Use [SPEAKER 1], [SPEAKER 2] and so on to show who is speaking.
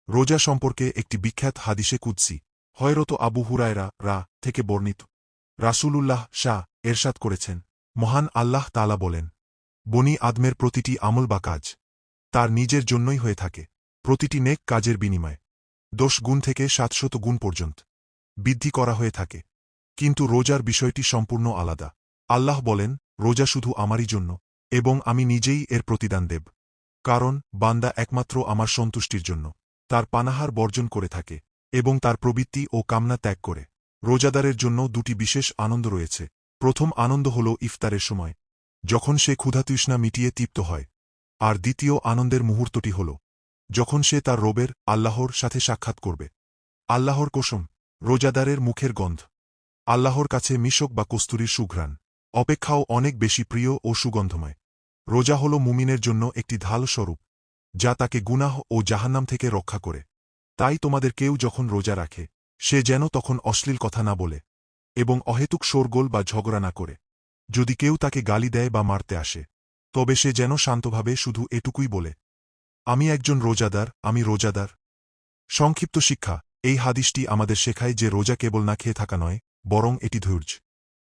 [SPEAKER 1] রোজা সম্পর্কে একটি বিখ্যাত হাদিসে কুদসি হয়রত আবু হুরায়রা থেকে বর্ণিত। রাসূলুল্লাহ এরশাদ করেছেন, মহান আল্লাহ তাআলা বলেন, বনি আদমের প্রতিটি আমল বা কাজ তার নিজের জন্যই হয়ে থাকে, প্রতিটি নেক কাজের বিনিময়ে 10 গুণ থেকে 700 গুণ পর্যন্ত বৃদ্ধি করা হয়ে থাকে। কিন্তু রোজার বিষয়টি সম্পূর্ণ আলাদা। আল্লাহ বলেন, রোজা শুধু আমারই জন্য, এবং আমি নিজেই এর প্রতিদান দেব। কারণ বান্দা একমাত্র আমার সন্তুষ্টির জন্য তার পানাহার বর্জন করে থাকে এবং তার প্রবৃত্তি ও কামনা ত্যাগ করে। রোজাদারের জন্য দুটি বিশেষ আনন্দ রয়েছে। প্রথম আনন্দ হল ইফতারের সময়, যখন সে ক্ষুধাতৃষ্ণা মিটিয়ে তৃপ্ত হয়। আর দ্বিতীয় আনন্দের মুহূর্তটি হল যখন সে তার রবের আল্লাহর সাথে সাক্ষাৎ করবে। আল্লাহর কসম, রোজাদারের মুখের গন্ধ আল্লাহর কাছে মিশক বা কস্তুরীর সুঘ্রাণ অপেক্ষাও অনেক বেশি প্রিয় ও সুগন্ধময়। রোজা হল মুমিনের জন্য একটি ঢাল স্বরূপ, যা তাকে গুনাহ ও জাহান্নাম থেকে রক্ষা করে। তাই তোমাদের কেউ যখন রোজা রাখে, সে যেন তখন অশ্লীল কথা না বলে এবং অহেতুক শোরগোল বা ঝগড়া না করে। যদি কেউ তাকে গালি দেয় বা মারতে আসে, তবে সে যেন শান্তভাবে শুধু এটুকুই বলে, আমি একজন রোজাদার, আমি রোজাদার। সংক্ষিপ্ত শিক্ষা, এই হাদিসটি আমাদের শেখায় যে রোজা কেবল না খেয়ে থাকা নয়, বরং এটি ধৈর্য,